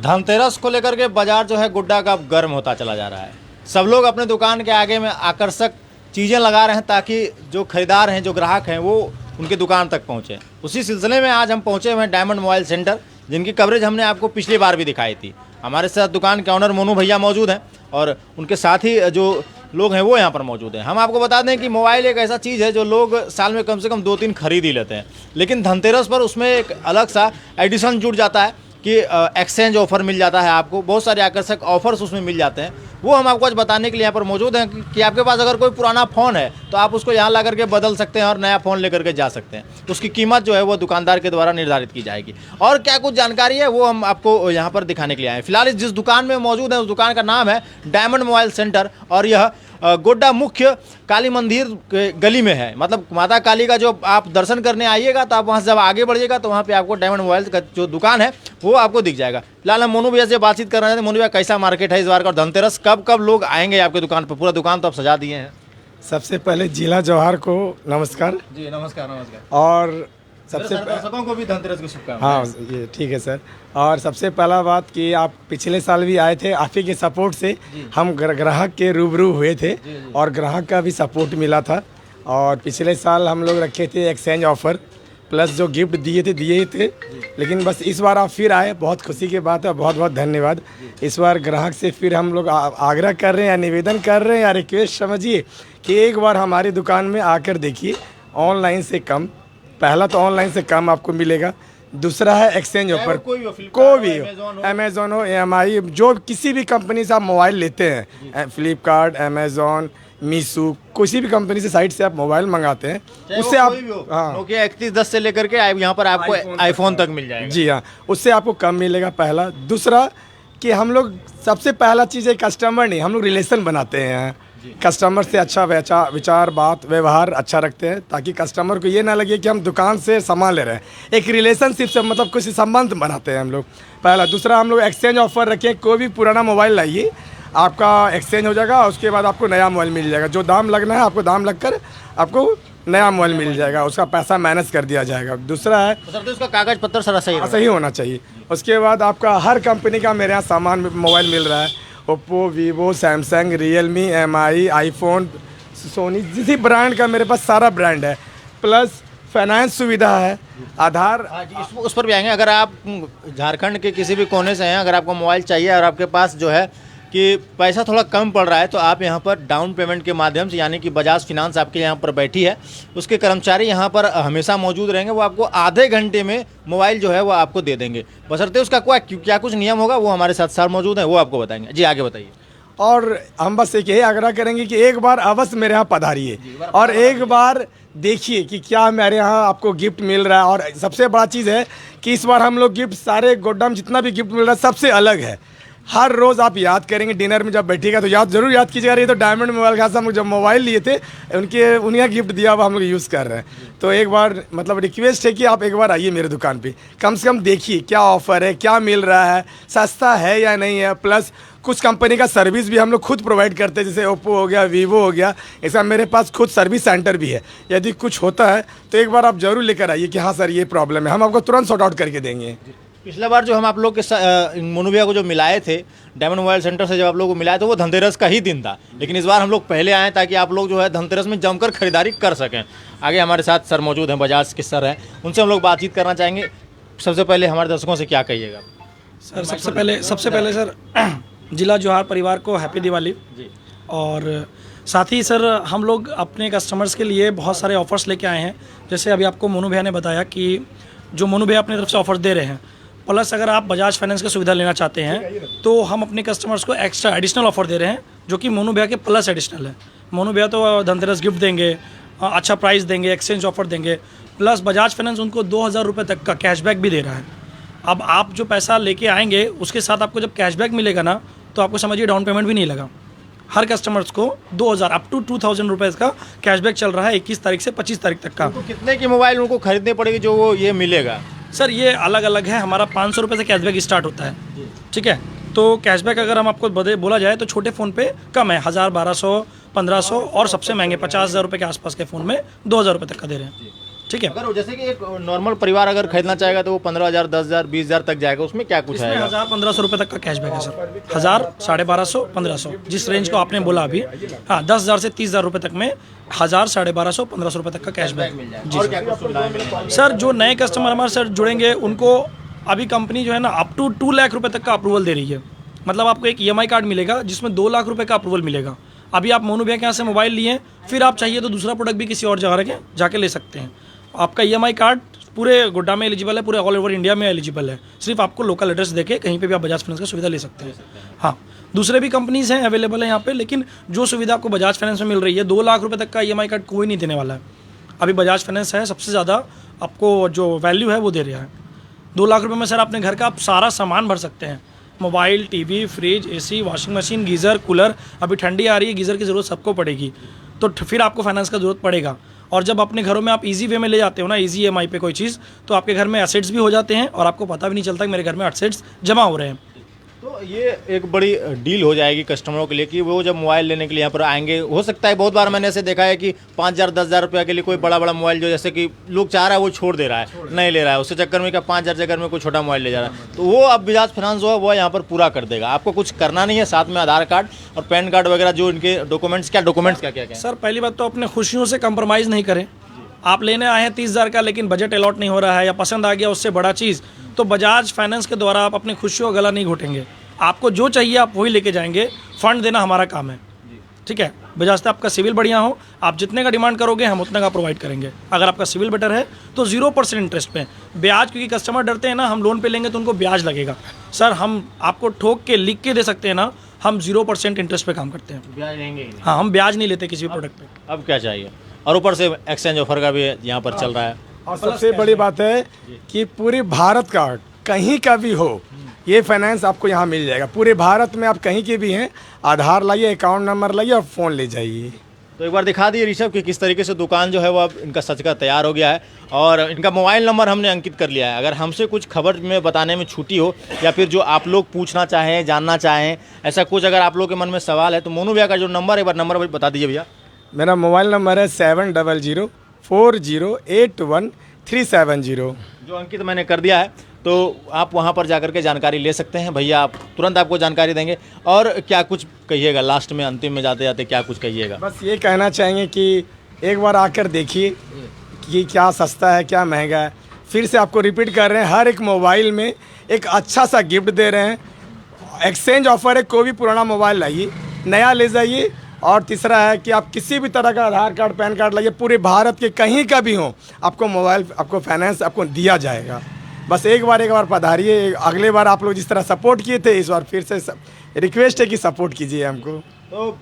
धनतेरस को लेकर के बाजार जो है गुड्डा का गर्म होता चला जा रहा है। सब लोग अपने दुकान के आगे में आकर्षक चीज़ें लगा रहे हैं ताकि जो खरीदार हैं, जो ग्राहक हैं, वो उनकी दुकान तक पहुँचे। उसी सिलसिले में आज हम पहुँचे हुए हैं डायमंड मोबाइल सेंटर, जिनकी कवरेज हमने आपको पिछली बार भी दिखाई थी। हमारे साथ दुकान के ऑनर मोनू भैया मौजूद हैं और उनके साथ ही जो लोग हैं वो यहाँ पर मौजूद हैं। हम आपको बता दें कि मोबाइल एक ऐसा चीज़ है जो लोग साल में कम से कम 2-3 खरीद ही लेते हैं, लेकिन धनतेरस पर उसमें एक अलग सा एडिशन जुड़ जाता है कि एक्सचेंज ऑफर मिल जाता है। आपको बहुत सारे आकर्षक ऑफर्स उसमें मिल जाते हैं। वो हम आपको आज बताने के लिए यहाँ पर मौजूद हैं कि आपके पास अगर कोई पुराना फ़ोन है तो आप उसको यहाँ ला करके बदल सकते हैं और नया फ़ोन लेकर के जा सकते हैं। उसकी कीमत जो है वो दुकानदार के द्वारा निर्धारित की जाएगी। और क्या कुछ जानकारी है वो हम आपको यहाँ पर दिखाने के लिए आए हैं। फिलहाल जिस दुकान में मौजूद है उस दुकान का नाम है डायमंड मोबाइल सेंटर और यह गोड्डा मुख्य काली मंदिर के गली में है। मतलब माता काली का जो आप दर्शन करने आइएगा तो आप वहाँ से जब आगे बढ़िएगा तो वहाँ पे आपको डायमंड मोबाइल का जो दुकान है वो आपको दिख जाएगा। फिलहाल हम मोनू भैया से बातचीत कर रहे थे। मोनू भैया, कैसा मार्केट है इस बार का, धनतेरस कब कब लोग आएंगे आपके दुकान पर? पूरा दुकान तो आप सजा दिए हैं। सबसे पहले जिला जवाहर को नमस्कार। जी नमस्कार। नमस्कार। और सबसे दर्शकों को भी धनतेरस की शुभकामनाएं। हाँ, ये ठीक है सर। और सबसे पहला बात कि आप पिछले साल भी आए थे, आप ही के सपोर्ट से हम ग्राहक के रूबरू हुए थे और ग्राहक का भी सपोर्ट मिला था। और पिछले साल हम लोग रखे थे एक्सचेंज ऑफर प्लस जो गिफ्ट दिए थे। लेकिन बस इस बार आप फिर आए, बहुत खुशी की बात है, बहुत बहुत धन्यवाद। इस बार ग्राहक से फिर हम लोग आग्रह कर रहे हैं या निवेदन कर रहे हैं या रिक्वेस्ट समझिए कि एक बार हमारी दुकान में आकर देखिए। ऑनलाइन से कम, पहला तो ऑनलाइन से कम आपको मिलेगा। दूसरा है एक्सचेंज ऑफर, कोई भी अमेजोन हो, EMI, जो किसी भी कंपनी से आप मोबाइल लेते हैं, फ्लिपकार्ट, अमेजोन, मीशो, किसी भी कंपनी से साइट से आप मोबाइल मंगाते हैं, उससे आप नोकिया 3110 से लेकर के यहाँ पर आपको आईफोन तक मिल जाएगा। जी हाँ, उससे आपको कम मिलेगा, पहला। दूसरा कि हम लोग सबसे पहला चीज़ है कस्टमर नहीं, हम लोग रिलेशन बनाते हैं। कस्टमर से अच्छा विचार बात व्यवहार अच्छा रखते हैं ताकि कस्टमर को ये ना लगे कि हम दुकान से सामान ले रहे हैं। एक रिलेशनशिप से मतलब कुछ संबंध बनाते हैं हम लोग, पहला। दूसरा, हम लोग एक्सचेंज ऑफर रखें, कोई भी पुराना मोबाइल लाइए, आपका एक्सचेंज हो जाएगा, उसके बाद आपको नया मोबाइल मिल जाएगा। जो दाम लगना है आपको दाम लगकर आपको नया मोबाइल मिल जाएगा, उसका पैसा मैनेज कर दिया जाएगा। दूसरा है तो उसका कागज पत्र सारा सही होना चाहिए। उसके बाद आपका हर कंपनी का मेरे यहाँ सामान मोबाइल मिल रहा है, Oppo, Vivo, Samsung, Realme, MI, iPhone, Sony, जिस ब्रांड का मेरे पास सारा ब्रांड है। प्लस फाइनेंस सुविधा है, आधार। उस पर भी आएंगे। अगर आप झारखंड के किसी भी कोने से हैं, अगर आपको मोबाइल चाहिए और आपके पास जो है कि पैसा थोड़ा कम पड़ रहा है तो आप यहाँ पर डाउन पेमेंट के माध्यम से, यानी कि बजाज फिनांस आपके यहाँ पर बैठी है, उसके कर्मचारी यहाँ पर हमेशा मौजूद रहेंगे। वो आपको आधे घंटे में मोबाइल जो है वो आपको दे देंगे, बशर्ते उसका क्या कुछ नियम होगा वो हमारे साथ सर मौजूद हैं, वो आपको बताएंगे। जी आगे बताइए। और हम बस एक यही आग्रह करेंगे कि एक बार अवश्य मेरे यहाँ पधारिए और एक बार देखिए कि क्या मेरे यहाँ आपको गिफ्ट मिल रहा है। और सबसे बड़ा चीज़ है कि इस बार हम लोग गिफ्ट सारे गोड्डा में जितना भी गिफ्ट मिल रहा है सबसे अलग है। हर रोज़ आप याद करेंगे, डिनर में जब बैठिएगा तो ज़रूर याद कीजिएगा, ये तो डायमंड मोबाइल का हम लोग जब मोबाइल लिए थे उन्हीं गिफ्ट दिया हुआ हम लोग यूज़ कर रहे हैं। तो एक बार मतलब रिक्वेस्ट है कि आप एक बार आइए मेरे दुकान पे, कम से कम देखिए क्या ऑफ़र है, क्या मिल रहा है, सस्ता है या नहीं है। प्लस कुछ कंपनी का सर्विस भी हम लोग खुद प्रोवाइड करते हैं, जैसे ओप्पो हो गया, वीवो हो गया। ऐसा मेरे पास खुद सर्विस सेंटर भी है। यदि कुछ होता है तो एक बार आप ज़रूर लेकर आइए कि हाँ सर ये प्रॉब्लम है, हम आपको तुरंत सॉर्ट आउट करके देंगे। पिछला बार जो हम आप लोग के मोनू भैया को जो मिलाए थे डायमंड मोबाइल सेंटर से, जब आप लोग को मिलाए थे वो धनतेरस का ही दिन था, लेकिन इस बार हम लोग पहले आए ताकि आप लोग जो है धनतेरस में जमकर खरीदारी कर सकें। आगे हमारे साथ सर मौजूद हैं, बजाज के सर हैं, उनसे हम लोग बातचीत करना चाहेंगे। सबसे पहले हमारे दर्शकों से क्या कहिएगा? सर सबसे पहले सर जिला जवाहर परिवार को हैप्पी दिवाली जी। और साथ ही सर हम लोग अपने कस्टमर्स के लिए बहुत सारे ऑफर्स लेके आए हैं। जैसे अभी आपको मोनू भैया ने बताया कि जो मोनू भैया अपनी तरफ से ऑफर दे रहे हैं, प्लस अगर आप बजाज फाइनेंस की सुविधा लेना चाहते हैं तो हम अपने कस्टमर्स को एक्स्ट्रा एडिशनल ऑफर दे रहे हैं, जो कि मोनू भैया के प्लस एडिशनल है। मोनू भैया तो धनतेरस गिफ्ट देंगे, अच्छा प्राइस देंगे, एक्सचेंज ऑफर देंगे, प्लस बजाज फाइनेंस उनको 2000 रुपये तक का कैशबैक भी दे रहा है। अब आप जो पैसा लेके आएंगे उसके साथ आपको जब कैशबैक मिलेगा ना, तो आपको समझिए डाउन पेमेंट भी नहीं लगा। हर कस्टमर्स को 2000 अप टू 2000 रुपये का कैशबैक चल रहा है 21 तारीख से 25 तारीख तक का। तो कितने की मोबाइल उनको खरीदनी पड़ेगी जो वो ये मिलेगा? सर ये अलग अलग है, हमारा 500 रुपये से कैशबैक स्टार्ट होता है, ठीक है। तो कैशबैक अगर हम आपको बोला जाए तो छोटे फ़ोन पे कम है, 1000, 1200, 1500, और सबसे महंगे 50,000 रुपये के आसपास के फ़ोन में 2000 रुपये तक का दे रहे हैं। ठीक है। अगर जैसे कि एक नॉर्मल परिवार अगर खरीदना चाहेगा तो वो 15,000, 10,000, 20,000 तक जाएगा, उसमें क्या कुछ इसमें है? 1,000-1,500 रुपये तक का कैशबैक है सर। 1,000, 1,250, 1,500, जिस रेंज को आपने बोला अभी। हाँ, 10,000 से 30,000 रुपये तक में 1,000, 1,250, 1,500 रुपये तक का कैशबैक जी और क्या कुछ सुविधाएं मिलेंगी? सर। जो नए कस्टमर हमारे सर जुड़ेंगे उनको अभी कंपनी जो है ना अप टू 2 लाख रुपए तक का अप्रूवल दे रही है। मतलब आपको एक EMI कार्ड मिलेगा जिसमें 2 लाख रुपए का अप्रूवल मिलेगा। अभी आप मोनू भैया के यहाँ से मोबाइल लिए, फिर आप चाहिए तो दूसरा प्रोडक्ट भी किसी और जगह जाके ले सकते हैं। आपका EMI कार्ड पूरे गोड्डा में एलिजिबल है, पूरे ऑल ओवर इंडिया में एलिजिबल है। सिर्फ आपको लोकल एड्रेस देके कहीं पे भी आप बजाज फाइनेंस का सुविधा ले सकते हैं। हाँ, दूसरे भी कंपनीज हैं अवेलेबल है यहाँ पे, लेकिन जो सुविधा आपको बजाज फाइनेंस में मिल रही है, 2 लाख रुपए तक का EMI कार्ड कोई नहीं देने वाला है। अभी बजाज फाइनेंस है सबसे ज़्यादा आपको जो वैल्यू है वो दे रहा है। 2 लाख रुपए में सर अपने घर का आप सारा सामान भर सकते हैं। Mobile, TV, fridge, AC, washing machine, geyser, cooler. अभी ठंडी आ रही है, गीज़र की ज़रूरत सबको पड़ेगी, तो फिर आपको फाइनेंस का ज़रूरत पड़ेगा। और जब अपने घरों में आप इजी वे में ले जाते हो ना, इजी EMI पे कोई चीज़, तो आपके घर में एसेट्स भी हो जाते हैं और आपको पता भी नहीं चलता कि मेरे घर में एसेट्स जमा हो रहे हैं। तो ये एक बड़ी डील हो जाएगी कस्टमरों के लिए कि वो जब मोबाइल लेने के लिए यहाँ पर आएंगे, हो सकता है बहुत बार मैंने ऐसे देखा है कि 5,000, 10,000 रुपये के लिए कोई बड़ा बड़ा मोबाइल जो जैसे कि लोग चाह रहा है वो छोड़ दे रहा है, नहीं ले रहा है, उसके चक्कर में क्या 5,000 चक्कर में कोई छोटा मोबाइल ले जा रहा है, तो वो अब बजाज फाइनेंस जो है वो यहाँ पर पूरा कर देगा। आपको कुछ करना नहीं है, साथ में आधार कार्ड और पैन कार्ड वगैरह जो इनके डॉक्यूमेंट्स क्या क्या क्या सर पहली बात तो अपने खुशियों से कंप्रोमाइज़ नहीं करें। आप लेने आए हैं 30,000 का, लेकिन बजट अलॉट नहीं हो रहा है या पसंद आ गया उससे बड़ा चीज़, तो बजाज फाइनेंस के द्वारा आप अपनी खुशियों का गला नहीं घोटेंगे। आपको जो चाहिए आप वही लेके जाएंगे। फंड देना हमारा काम है, ठीक है। बजाज से आपका सिविल बढ़िया हो, आप जितने का डिमांड करोगे हम उतने का प्रोवाइड करेंगे। अगर आपका सिविल बेटर है तो 0% इंटरेस्ट पे ब्याज, क्योंकि कस्टमर डरते हैं ना हम लोन पे लेंगे तो उनको ब्याज लगेगा। सर हम आपको ठोक के लिख के दे सकते हैं ना, हम 0% इंटरेस्ट पे काम करते हैं। ब्याज लेंगे? हाँ, हम ब्याज नहीं लेते किसी भी प्रोडक्ट पे। अब क्या चाहिए? और ऊपर से एक्सचेंज ऑफर का भी यहाँ पर चल रहा है। और सबसे बड़ी बात है कि पूरे भारत का कहीं का भी हो, ये फाइनेंस आपको यहाँ मिल जाएगा। पूरे भारत में आप कहीं के भी हैं, आधार लाइए, अकाउंट नंबर लाइए और फ़ोन ले जाइए। तो एक बार दिखा दिए ऋषभ कि किस तरीके से दुकान जो है वो अब इनका सच का तैयार हो गया है और इनका मोबाइल नंबर हमने अंकित कर लिया है। अगर हमसे कुछ खबर में बताने में छूटी हो या फिर जो आप लोग पूछना चाहें, जानना चाहें, ऐसा कुछ अगर आप लोग के मन में सवाल है तो मोनू भैया का जो नंबर है, एक बार नंबर बता दीजिए भैया। मेरा मोबाइल नंबर है 7004081370। जो अंकित मैंने कर दिया है, तो आप वहाँ पर जाकर के जानकारी ले सकते हैं। भैया आप तुरंत आपको जानकारी देंगे। और क्या कुछ कहिएगा लास्ट में, अंतिम में जाते जाते क्या कुछ कहिएगा? बस ये कहना चाहेंगे कि एक बार आकर देखिए कि क्या सस्ता है, क्या महंगा है। फिर से आपको रिपीट कर रहे हैं, हर एक मोबाइल में एक अच्छा सा गिफ्ट दे रहे हैं। एक्सचेंज ऑफर है, कोई भी पुराना मोबाइल लाइए, नया ले जाइए। और तीसरा है कि आप किसी भी तरह का आधार कार्ड, पैन कार्ड लाइए, पूरे भारत के कहीं का भी हो, आपको मोबाइल, आपको फाइनेंस आपको दिया जाएगा। बस एक बार पधारिए। अगले बार आप लोग जिस तरह सपोर्ट किए थे, इस बार फिर से रिक्वेस्ट है कि सपोर्ट कीजिए हमको। तो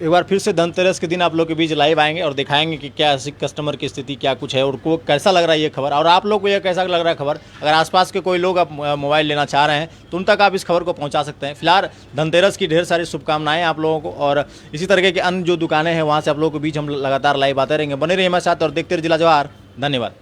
एक बार फिर से धनतेरस के दिन आप लोग के बीच लाइव आएंगे और दिखाएंगे कि क्या कस्टमर की स्थिति क्या कुछ है और को कैसा लग रहा है ये खबर, और आप लोग को ये कैसा लग रहा है खबर। अगर आसपास के कोई लोग आप मोबाइल लेना चाह रहे हैं तो उन तक आप इस खबर को पहुंचा सकते हैं। फिलहाल धनतेरस की ढेर सारी शुभकामनाएं आप लोगों को, और इसी तरीके के अन्य जो दुकानें हैं वहाँ से आप लोगों के बीच हम लगातार लाइव आते रहेंगे। बने रहिए हमारे साथ और देखते रहिए जिला जवाहर। धन्यवाद।